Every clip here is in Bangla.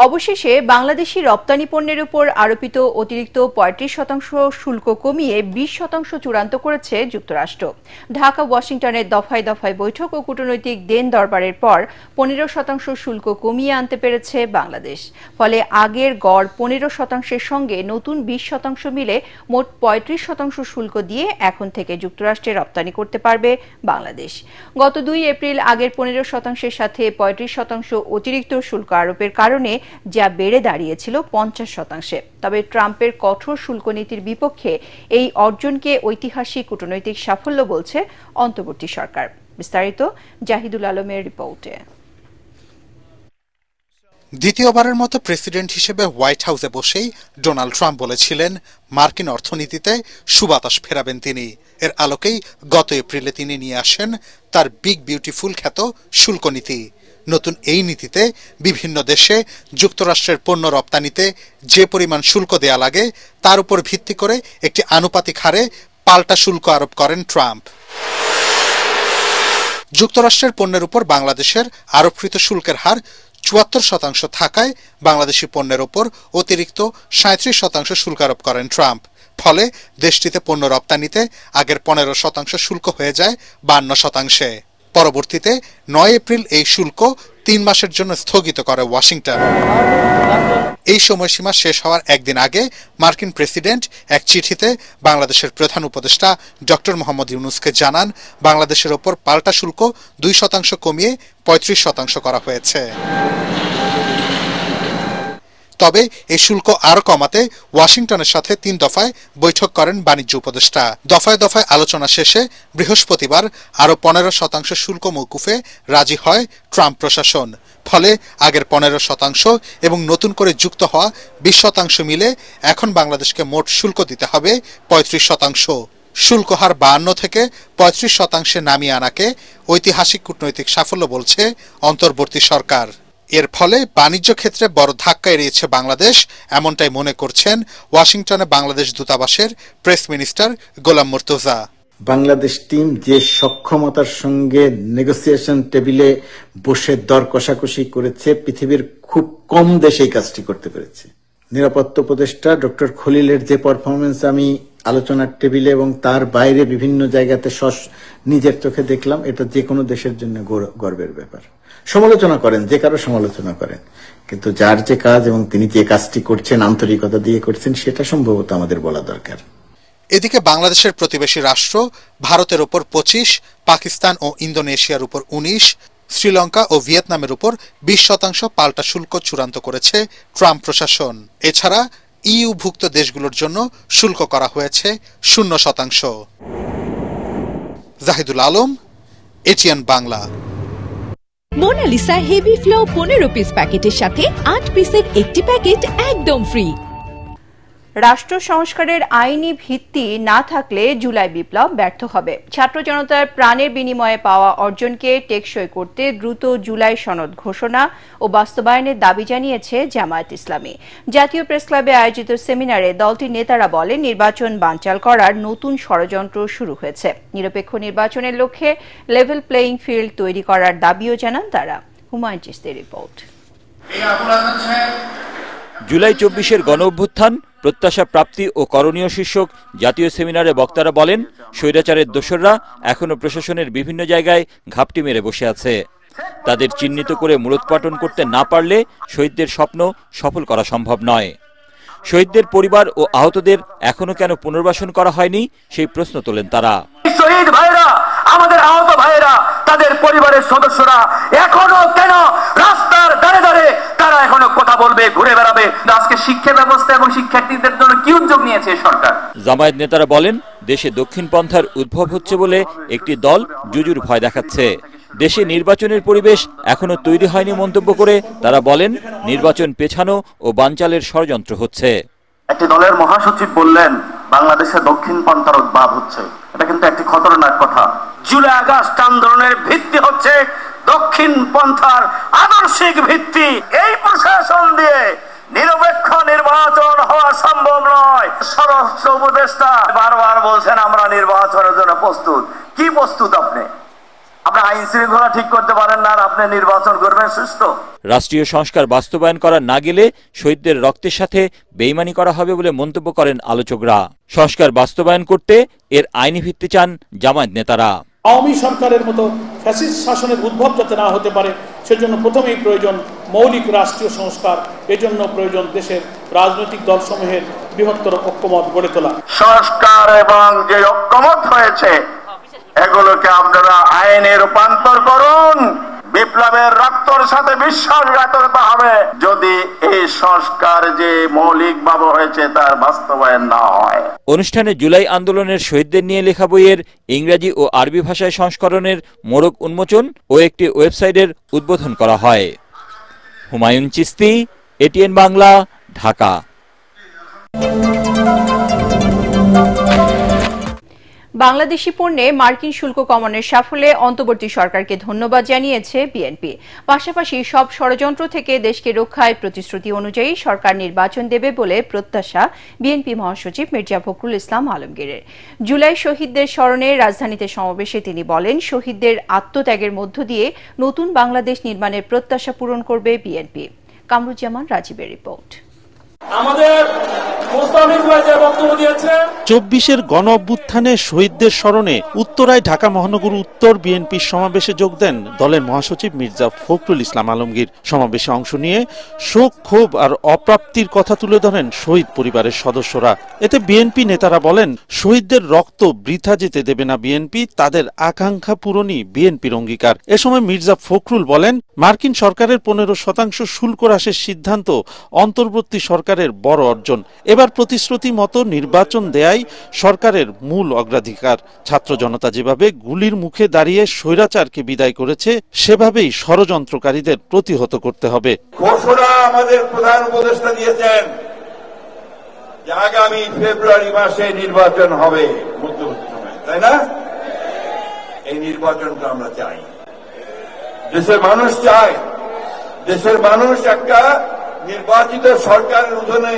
অবশেষে বাংলাদেশি রপ্তানি পণ্যের উপর আরোপিত অতিরিক্ত ৩৫% শুল্ক কমিয়ে ২০% চূড়ান্ত করেছে যুক্তরাষ্ট্র। ঢাকা ওয়াশিংটনের দফায় দফায় বৈঠক ও কূটনৈতিক দেন দরবারের পর ১৫% শুল্ক কমিয়ে আনতে পেরেছে বাংলাদেশ। ফলে আগের গড় ১৫%-এর সঙ্গে নতুন ২০% মিলে মোট ৩৫% শুল্ক দিয়ে এখন থেকে যুক্তরাষ্ট্রে রপ্তানি করতে পারবে বাংলাদেশ। গত ২ এপ্রিল আগের ১৫%-এর সাথে ৩৫% অতিরিক্ত শুল্ক আরোপের কারণে যা বেড়ে দাঁড়িয়েছিল ৫০%। তবে ট্রাম্পের কঠোর শুল্ক নীতির বিপক্ষে এই অর্জনকে ঐতিহাসিক কূটনৈতিক সাফল্য বলছে অন্তর্বর্তী সরকার। বিস্তারিত জাহিদুল আলমের রিপোর্টে। দ্বিতীয়বারের মতো প্রেসিডেন্ট হিসেবে হোয়াইট হাউসে বসেই ডোনাল্ড ট্রাম্প বলেছিলেন মার্কিন অর্থনীতিতে সুবাতাস ফেরাবেন তিনি। এর আলোকেই গত এপ্রিলে তিনি নিয়ে আসেন তার বিগ বিউটিফুল খ্যাত শুল্ক নীতি। নতুন এই নীতিতে বিভিন্ন দেশে যুক্তরাষ্ট্রের পণ্য রপ্তানিতে যে পরিমাণ শুল্ক দেয়া লাগে তার উপর ভিত্তি করে একটি আনুপাতিক হারে পাল্টা শুল্ক আরোপ করেন ট্রাম্প। যুক্তরাষ্ট্রের পণ্যের উপর বাংলাদেশের আরোপকৃত শুল্কের হার ৭৪% থাকায় বাংলাদেশি পণ্যের ওপর অতিরিক্ত ৩৭% শুল্ক আরোপ করেন ট্রাম্প। ফলে দেশটিতে পণ্য রপ্তানিতে আগের ১৫% শুল্ক হয়ে যায় ৫২%। পরবর্তীতে ৯ এপ্রিল এই শুল্ক ৩ মাসের জন্য স্থগিত করে ওয়াশিংটন। এই সময়সীমা শেষ হওয়ার একদিন আগে মার্কিন প্রেসিডেন্ট এক চিঠিতে বাংলাদেশের প্রধান উপদেষ্টা ডক্টর মোহাম্মদ ইউনূসকে জানান বাংলাদেশের ওপর পাল্টা শুল্ক ২% কমিয়ে ৩৫% করা হয়েছে। তবে এই শুল্ক আরও কমাতে ওয়াশিংটনের সাথে ৩ দফায় বৈঠক করেন বাণিজ্য উপদেষ্টা। দফায় দফায় আলোচনা শেষে বৃহস্পতিবার আরও ১৫% শুল্ক মওকুফে রাজি হয় ট্রাম্প প্রশাসন। ফলে আগের ১৫% এবং নতুন করে যুক্ত হওয়া ২০% মিলে এখন বাংলাদেশকে মোট শুল্ক দিতে হবে ৩৫%। শুল্ক হার ৫২ থেকে ৩৫% নামিয়ে আনাকে ঐতিহাসিক কূটনৈতিক সাফল্য বলছে অন্তর্বর্তী সরকার। এর ফলে বাণিজ্য ক্ষেত্রে বড় ধাক্কা এড়িয়েছে বাংলাদেশ, এমনটাই মনে করছেন ওয়াশিংটনে বাংলাদেশ দূতাবাসের প্রেস মিনিস্টার গোলাম মুর্তজা। বাংলাদেশ টিম যে সক্ষমতার সঙ্গে নেগোসিয়েশন টেবিলে বসে দর কষাকষি করেছে, পৃথিবীর খুব কম দেশ এই কাজটি করতে পেরেছে। নিরাপত্তা উপদেষ্টা ডক্টর খলিলের যে পারফরমেন্স আমি আলোচনার টেবিলে এবং তার বাইরে বিভিন্ন জায়গাতে নিজের চোখে দেখলাম, এটা যে কোনো দেশের জন্য গর্বের ব্যাপার। সমালোচনা করেন, যে কারো সমালোচনা করেন, কিন্তু যার যে কাজ এবং তিনি যে কাজটি করছেন আন্তরিকতা দিয়ে করছেন সেটা সম্ভবত আমাদের বলা দরকার। এদিকে বাংলাদেশের প্রতিবেশী রাষ্ট্র ভারতের উপর ২৫, পাকিস্তান ও ইন্দোনেশিয়ার উপর ১৯, শ্রীলঙ্কা ও ভিয়েতনামের উপর ২০% পাল্টা শুল্ক চূড়ান্ত করেছে ট্রাম্প প্রশাসন। এছাড়া ইইউভুক্ত দেশগুলোর জন্য শুল্ক করা হয়েছে 0%। Zahidul Alam, ATN Bangla. Monalisa heavy flow ১৫ piece প্যাকেটের সাথে ৮ পিসের একটি প্যাকেট একদম ফ্রি। রাষ্ট্র সংস্কারের আইনি ভিত্তি না থাকলে জুলাই বিপ্লব ব্যর্থ হবে। ছাত্র জনতার প্রাণের বিনিময়ে পাওয়া অর্জনকে টেকসই করতে দ্রুত জুলাই সনদ ঘোষণা ও বাস্তবায়নের দাবি জানিয়েছে জামায়াত ইসলামী। জাতীয় প্রেসক্লাবে আয়োজিত সেমিনারে দলটির নেতারা বলেন নির্বাচন বানচাল করার নতুন ষড়যন্ত্র শুরু হয়েছে। নিরপেক্ষ নির্বাচনের লক্ষ্যে লেভেল প্লেইং ফিল্ড তৈরি করার দাবিও জানান তারা। হুমায়ুন চিশতির রিপোর্ট। জুলাই ২৪-এর গণ অভ্যুত্থান, প্রত্যাশা প্রাপ্তি ও করণীয় শীর্ষক জাতীয় সেমিনারে বক্তারা বলেন স্বৈরাচারের দোসররা এখনো প্রশাসনের বিভিন্ন জায়গায় ঘাপটি মেরে বসে আছে। তাদের চিহ্নিত করে মূলোৎপাটন করতে না পারলে শহীদদের স্বপ্ন সফল করা সম্ভব নয়। শহীদদের পরিবার ও আহতদের এখনো কেন পুনর্বাসন করা হয়নি সেই প্রশ্ন তোলেন তারা। শহীদ ভাইরা, আমাদের আহত ভাইরা, তাদের পরিবারের সদস্যরা এখনো কেন রাস্তার দাঁড়ে দাঁড়ে তারা এখনো কথা বলবে, ঘুরে বেড়াবে? আজকে শিক্ষা ব্যবস্থা এবং শিক্ষার্থীদের জন্য কি উদ্যোগ নিয়েছে সরকার? জামায়াত নেতারা বলেন দেশে দক্ষিণ পন্থার উদ্ভব হচ্ছে বলে একটি দল জুজুর ভয় দেখাচ্ছে। দেশে নির্বাচনের পরিবেশ এখনো তৈরি হয়নি মন্তব্য করে তারা বলেন নির্বাচন পেছানো ও বানচালের ষড়যন্ত্র হচ্ছে। একটি দলের মহাসচিব বললেন বাংলাদেশে দক্ষিণ পন্থার উদ্ভব হচ্ছে। এটা কিন্তু একটি খতরনাক কথা। জুলাই আগস্ট আন্দোলনের ভিত্তি হচ্ছে দক্ষিণ পন্থার আদর্শিক ভিত্তি। এই প্রশাসন দিয়ে নিরপেক্ষ নির্বাচন হওয়া সম্ভব নয়। স্বরাষ্ট্র উপদেষ্টা বারবার বলছেন আমরা নির্বাচনের জন্য প্রস্তুত। কি প্রস্তুত আপনি? আপনি আইন শৃঙ্খলা ঠিক করতে পারেন না আর আপনি নির্বাচন করবেন সুষ্ঠু। রাষ্ট্রীয় সংস্কার বাস্তবায়ন করা না গেলে শহীদদের রক্তের সাথে বেইমানি করা হবে বলে মন্তব্য করেন আলোচকরা। সংস্কার বাস্তবায়ন করতে এর আইনি ভিত্তি চান জামায়াত নেতারা। আওয়ামী সরকারের মতো ফ্যাসিস্ট শাসনের উদ্ভব যাতে না হতে পারে সেজন্য প্রথমেই প্রয়োজন মৌলিক রাষ্ট্রীয় সংস্কার। এজন্য প্রয়োজন দেশের রাজনৈতিক দলসমূহের বৃহত্তর ঐক্যমত গড়ে তোলা। সংস্কার এবং যে ঐক্যমত হয়েছে এগুলোকে আপনারা আইনে রূপান্তর করুন। বিপ্লবের রক্তর সাথে বিশ্বাসঘাতকতা হবে যদি এই সংস্কার যে মৌলিকভাবে হয়েছে তার বাস্তবায়ন না হয়। অনুষ্ঠানে জুলাই আন্দোলনের শহীদদের নিয়ে লেখা বইয়ের ইংরেজি ও আরবি ভাষায় সংস্করণের মোড়ক উন্মোচন ও একটি ওয়েবসাইটের উদ্বোধন করা হয়। হুমায়ুন চিস্তি, এটিএন বাংলা, ঢাকা। বাংলাদেশি পণ্যে মার্কিন শুল্ক কমানোর সাফল্যে অন্তর্বর্তী সরকারকে ধন্যবাদ জানিয়েছে বিএনপি। পাশাপাশি সব ষড়যন্ত্র থেকে দেশকে রক্ষায় প্রতিশ্রুতি অনুযায়ী সরকার নির্বাচন দেবে বলে প্রত্যাশা বিএনপি মহাসচিব মির্জা ফখরুল ইসলাম আলমগীরের। জুলাই শহীদদের স্মরণে রাজধানীতে সমাবেশে তিনি বলেন, শহীদদের আত্মত্যাগের মধ্য দিয়ে নতুন বাংলাদেশ নির্মাণের প্রত্যাশা পূরণ করবে বিএনপি। কামরুজ্জামান রাজীবের রিপোর্ট। আমাদের বক্তব্য দিয়েছেন 24-এর গণ অভ্যুত্থানে শহীদদের স্মরণে উত্তরায় ঢাকা মহানগর উত্তর বিএনপির সমাবেশে যোগ দেন দলের মহাসচিব মির্জা ফখরুল ইসলাম আলমগীর। সমাবেশে অংশ নিয়ে শোক, ক্ষোভ আর অপ্রাপ্তির কথা তুলে ধরেন শহীদ পরিবারের সদস্যরা। এতে বিএনপি নেতারা বলেন, শহীদদের রক্ত বৃথা যেতে দেবে না বিএনপি, তাদের আকাঙ্ক্ষা পূরণই বিএনপির অঙ্গীকার। এ সময় মির্জা ফখরুল বলেন, মার্কিন সরকারের 15% শুল্ক হ্রাসের সিদ্ধান্ত অন্তর্বর্তী সরকারের বড় অর্জন। এবার প্রতিশ্রুতি মতো নির্বাচন দেয়াই সরকারের মূল অগ্রাধিকার। ছাত্র জনতা যেভাবে গুলির মুখে দাঁড়িয়ে স্বৈরাচারকে বিদায় করেছে, সেভাবেই ষড়যন্ত্রকারীদের প্রতিহত করতে হবে। ঘোষণা আমাদের প্রধান উপদেষ্টা দিয়েছেন যে আগামী ফেব্রুয়ারি মাসে নির্বাচন হবে, মধ্যবর্তী সময়, তাই না? এই নির্বাচনটা আমরা চাই, দেশের মানুষ চায়। দেশের মানুষ একটা নির্বাচিত সরকারের অধীনে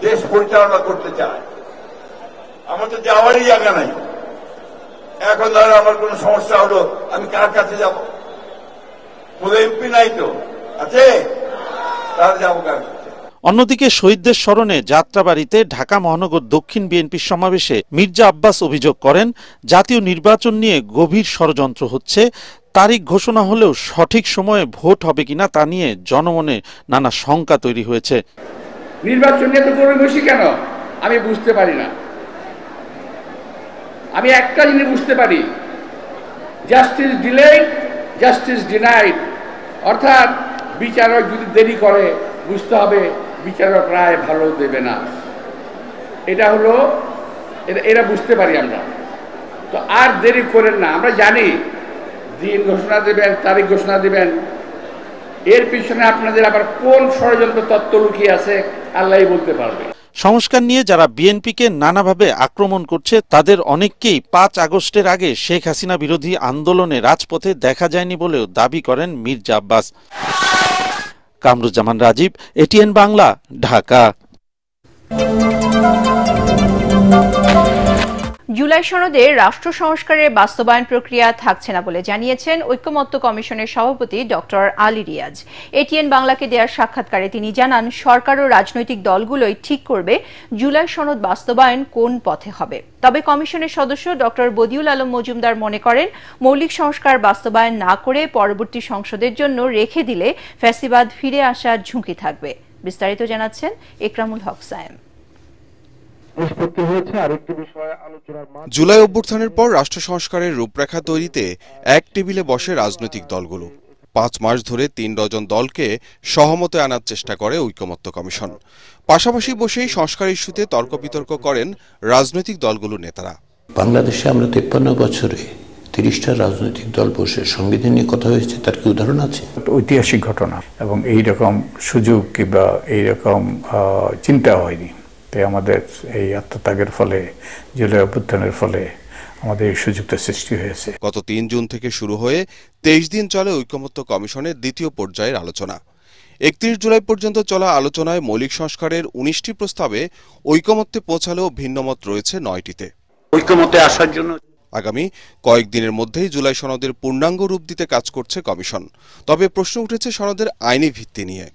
দেশ পরিচালনা করতে চায়। আমার তো যাওয়ারই জায়গা নাই। এখন ধরো আমার কোন সমস্যা হলো, আমি কার কাছে যাব? কোনো এমপি নাই তো, আছে? তার যাবো কার কাছে? অন্যদিকে শহীদদের স্মরণে যাত্রাবাড়িতে ঢাকা মহানগর দক্ষিণ বিএনপির সমাবেশে মির্জা আব্বাস অভিযোগ করেন, জাতীয় নির্বাচন নিয়ে গভীর ষড়যন্ত্র হচ্ছে। তারিখ ঘোষণা হলেও সঠিক সময়ে ভোট হবে কিনা তা নিয়ে জনমনে নানা শঙ্কা তৈরি হয়েছে। নির্বাচন নিয়ে তো গড়িমসি কেন আমি বুঝতে পারি না। আমি একটা জিনিস বুঝতে পারি, জাস্টিস ডিলেড, জাস্টিস ডিনাইড। অর্থাৎ বিচারক যদি দেরি করে, বুঝতে হবে বিচারক রায় ভালো দেবে না। এটা হলো, এরা বুঝতে পারি আমরা। তো আর দেরি করেন না। আমরা জানি দিন ঘোষণা দেবেন, তারিখ ঘোষণা দেবেন, এর পিছনে আপনাদের আবার কোন ষড়যন্ত্র তত্ত্ব লুকিয়ে আছে আল্লাহই বলতে পারবে। সংস্কার নিয়ে যারা বিএনপিকে নানাভাবে আক্রমণ করছে, তাদের অনেককেই 5 আগস্টের আগে শেখ হাসিনা বিরোধী আন্দোলনে রাজপথে দেখা যায়নি বলেও দাবি করেন মির্জা আব্বাস। কামরুজ্জামান রাজীব, এটিএন বাংলা, ঢাকা। জুলাই সনদে রাষ্ট্র সংস্কারের বাস্তবায়ন প্রক্রিয়া থাকছে না বলে জানিয়েছেন ঐক্যমত্য কমিশনের সভাপতি ডক্টর আলী রিয়াজ। এটিএন বাংলাকে দেওয়ার সাক্ষাৎকারে তিনি জানান, সরকার ও রাজনৈতিক দলগুলোই ঠিক করবে জুলাই সনদ বাস্তবায়ন কোন পথে হবে। তবে কমিশনের সদস্য ডক্টর বদিউল আলম মজুমদার মনে করেন, মৌলিক সংস্কার বাস্তবায়ন না করে পরবর্তী সংসদের জন্য রেখে দিলে ফ্যাসিবাদ ফিরে আসার ঝুঁকি থাকবে। বিস্তারিত জানাচ্ছেন একরামুল হক সায়েম। জুলাই অভ্যুত্থানের পর রাষ্ট্র সংস্কারের রূপরেখা তৈরিতে এক টেবিলে বসে রাজনৈতিক দলগুলো। 5 মাস ধরে 3 ডজন দলকে সহমতে আনার চেষ্টা করে ঐক্যমত্য কমিশন। পাশাপাশি বসেই সংস্কার ইস্যুতে তর্ক বিতর্ক করেন রাজনৈতিক দলগুলোর নেতারা। বাংলাদেশে আমরা 53 বছরে 30টা রাজনৈতিক দল বসে সংবিধান নিয়ে কথা হয়েছে, তার কি উদাহরণ আছে? ঐতিহাসিক ঘটনা এবং এইরকম সুযোগ কিংবা এইরকম চিন্তা হয়নি। তাই আমাদের এই আত্মত্যাগের ফলে, জুলাই অভ্যুত্থানের ফলে আমাদের এই সুযোগটা সৃষ্টি হয়েছে। গত 3 জুন থেকে শুরু হয়ে 23 দিন চলে ঐক্যমত্য কমিশনের দ্বিতীয় পর্যায়ের আলোচনা। 31 জুলাই পর্যন্ত চলা আলোচনায় মৌলিক সংস্কারের 19টি প্রস্তাবে ঐক্যমত্যে পৌঁছালেও ভিন্নমত রয়েছে 9টিতে। ঐক্যমত্যে আসার জন্য আগামী কয়েকদিনের মধ্যেই জুলাই সনদের পূর্ণাঙ্গ রূপ দিতে কাজ করছে কমিশন। তবে প্রশ্ন উঠেছে সনদের আইনি ভিত্তি নিয়ে।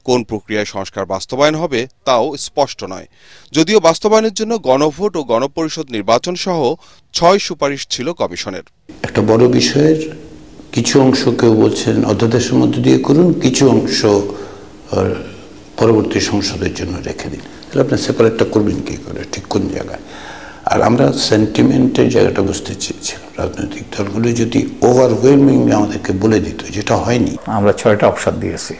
কোন প্রক্রিয়ায় সংস্কার বাস্তবায়ন হবে তাও স্পষ্ট নয়। যদিও বাস্তবায়নের জন্য গণভোট ও গণপরিষদ নির্বাচন সহ 6 সুপারিশ ছিল কমিশনের। একটা বড় বিষয়ের কিছু অংশ কেউ বলছেন অধ্যাদেশের মধ্যে দিয়ে করুন, কিছু অংশ পরবর্তী সংসদের জন্য রেখে দিন। তাহলে আপনি সেপারেটটা করবেন কি করে, ঠিক কোন জায়গায়? আর আমরা সেন্টিমেন্টের জায়গাটা বুঝতে চেয়েছিলাম। রাজনৈতিক দলগুলো যদি ওভারওয়েলমিংলি আমাদেরকে বলে দিত, যেটা হয়নি। আমরা 6টা অপশন দিয়েছি।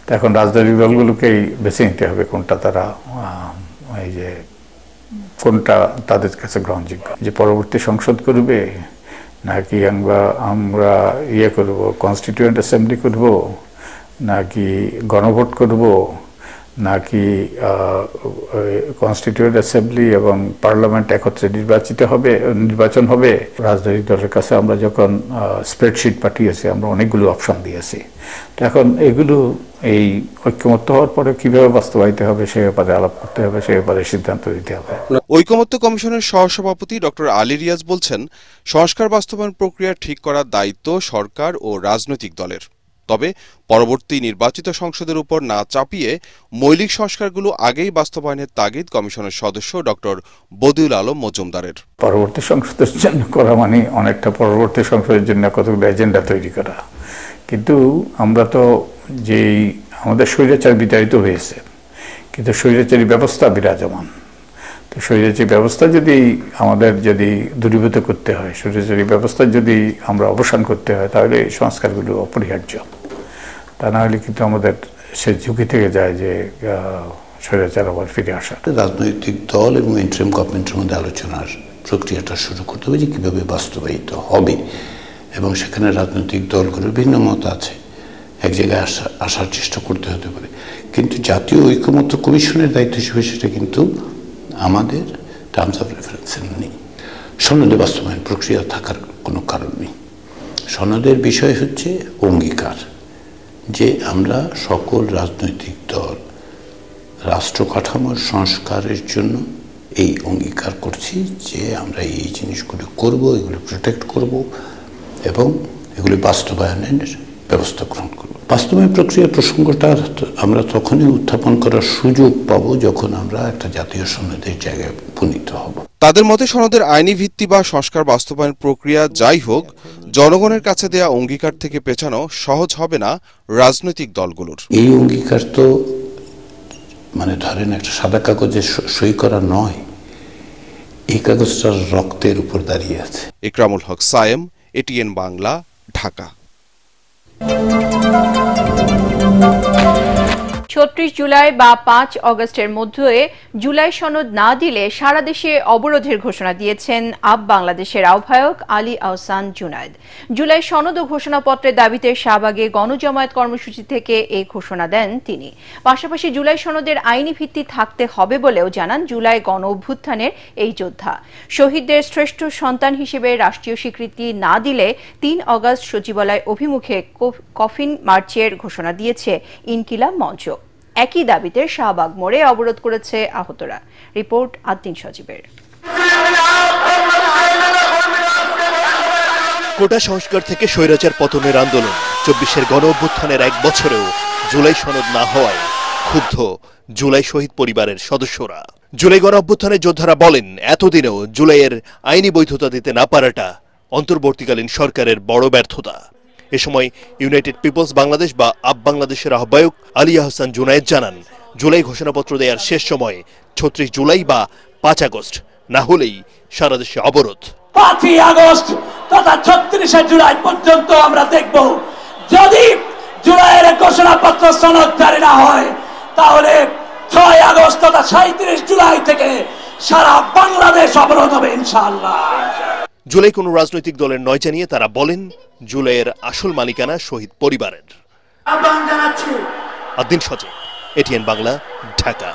তো এখন রাজনৈতিক দলগুলোকেই বেছে নিতে হবে কোনটা তারা এই যে কোনটা তাদের কাছে গ্রহণযোগ্য, যে পরবর্তী সংসদ করবে নাকি আমরা ইয়ে করব, কনস্টিটিউয়েন্ট অ্যাসেম্বলি করব, নাকি গণভোট করব, নাকি কনস্টিটিউয়েন্ট অ্যাসেম্বলি এবং পার্লামেন্ট একত্রে নির্বাচন হবে। রাজনৈতিক দলের কাছে আমরা যখন স্প্রেডশিট পাঠিয়েছি আমরা অনেকগুলো অপশন দিয়েছি। তো এখন এগুলো এই ঐক্যমত্য হওয়ার পরে কিভাবে বাস্তবায়িত হবে সে ব্যাপারে আলাপ করতে হবে, সে ব্যাপারে সিদ্ধান্ত দিতে হবে। ঐকমত্য কমিশনের সহসভাপতি ডক্টর আলী রিয়াজ বলছেন, সংস্কার বাস্তবায়ন প্রক্রিয়া ঠিক করার দায়িত্ব সরকার ও রাজনৈতিক দলের। তবে পরবর্তী নির্বাচিত সংসদের উপর না চাপিয়ে মৌলিক সংস্কারগুলো আগেই বাস্তবায়নের তাগিদ কমিশনের সদস্য ডক্টর বদিউল আলম মজুমদারের। পরবর্তী সংসদের জন্য করা মানে অনেকটা পরবর্তী সংসদের জন্য কতগুলো এজেন্ডা তৈরি করা। কিন্তু আমরা তো যেই আমাদের স্বৈরাচার বিতাড়িত হয়েছে, কিন্তু স্বৈরাচারী ব্যবস্থা বিরাজমান। তো স্বৈরাচারী ব্যবস্থা আমাদের যদি দূরীভূত করতে হয়, স্বৈরাচারী ব্যবস্থা যদি আমরা অবসান করতে হয়, তাহলে এই সংস্কারগুলো অপরিহার্য। তা না হলে কিন্তু আমাদের সে ঝুঁকি থেকে যায় যে স্বৈরাচার আবার ফিরে আসা। রাজনৈতিক দল এবং ইন্টারিম গভর্নমেন্টের মধ্যে আলোচনার প্রক্রিয়াটা শুরু করতে হবে যে কীভাবে বাস্তবায়িত হবে, এবং সেখানে রাজনৈতিক দলগুলোর ভিন্ন মত আছে, এক জায়গায় আসার চেষ্টা করতে হতে পারে। কিন্তু জাতীয় ঐকমত্য কমিশনের দায়িত্ব হিসেবে সেটা কিন্তু আমাদের টার্মস অফ রেফারেন্সে নেই। সনদে বাস্তবায়ন প্রক্রিয়া থাকার কোনো কারণ নেই। সনদের বিষয় হচ্ছে অঙ্গীকার, যে আমরা সকল রাজনৈতিক দল রাষ্ট্র কাঠামোর সংস্কারের জন্য এই অঙ্গীকার করছি যে আমরা এই জিনিসগুলো করব, এগুলো প্রোটেক্ট করব এবং এগুলি বাস্তবায়নের ব্যবস্থা গ্রহণ করব। বাস্তবায়ন প্রক্রিয়া প্রসঙ্গটা আমরা তখনই উত্থাপন করার সুযোগ পাবো যখন আমরা একটা জাতীয় সনদের জায়গায় উপনীত হব। তাদের মতে সনদের আইনি ভিত্তি বা সংস্কার বাস্তবায়ন প্রক্রিয়া যাই হোক, জনগণের কাছে দেয়া অঙ্গীকার থেকে পেছানো সহজ হবে না রাজনৈতিক দলগুলোর। এই অঙ্গীকার তো মানে ধরেন একটা সাদা কাগজে সই করা নয়, এই কাগজটার রক্তের উপর দাঁড়িয়ে আছে। ইকরামুল হক সায়েম, এটিএন বাংলা, ঢাকা। ৩৬ জুলাই বা ৫ অগস্টের মধ্যে জুলাই সনদ না দিলে সারা দেশে অবরোধের ঘোষণা দিয়েছেন আপ বাংলাদেশের আহ্বায়ক আলী আহসান জুনায়েদ। জুলাই সনদ ও ঘোষণাপত্রের দাবিতে শাহবাগে গণজমায়েত কর্মসূচি থেকে এই ঘোষণা দেন তিনি। পাশাপাশি জুলাই সনদের আইনি ভিত্তি থাকতে হবে বলেও জানান জুলাই গণ অভ্যুত্থানের এই যোদ্ধা। শহীদদের শ্রেষ্ঠ সন্তান হিসেবে রাষ্ট্রীয় স্বীকৃতি না দিলে ৩ অগস্ট সচিবালয় অভিমুখে কফিন মার্চের ঘোষণা দিয়েছে ইনকিলাব মঞ্চ। একই দাবিতে শাহবাগ মোড়ে অবরোধ করেছে আহতরা। রিপোর্ট আদ্দিন সজীবের। কোটা সংস্কার থেকে স্বৈরাচার পতনের আন্দোলন ২৪-এর গণ অভ্যুত্থানের ১ বছরেও জুলাই সনদ না হওয়ায় ক্ষুব্ধ জুলাই শহীদ পরিবারের সদস্যরা। জুলাই গণ অভ্যুত্থানের যোদ্ধারা বলেন, এতদিনেও জুলাইয়ের আইনি বৈধতা দিতে না পারাটা অন্তর্বর্তীকালীন সরকারের বড় ব্যর্থতা। এ সময় ইউনাইটেড পিপলস বাংলাদেশ বা আপ বাংলাদেশের আহ্বায়ক আলী আহসান জুনায়েদ জানান, জুলাই ঘোষণাপত্র দেওয়ার শেষ সময়ে ৩৬ জুলাই বা ৫ আগস্ট না হলেই সারা দেশে অবরোধ। ৫ই আগস্ট তথা ৩৬শে জুলাই পর্যন্ত আমরা দেখব, যদি জুলাইয়ের ঘোষণাপত্র সনদ জারি না হয় তাহলে ৬ আগস্ট তথা ৩৭ জুলাই থেকে সারা বাংলাদেশ অবরোধ হবে ইনশাআল্লাহ। জুলাই কোনো রাজনৈতিক দলের নয় জানিয়ে তারা বলেন, জুলাইয়ের আসল মালিকানা শহীদ পরিবারের। আদ্দিন সজীব, এটিএন বাংলা, ঢাকা।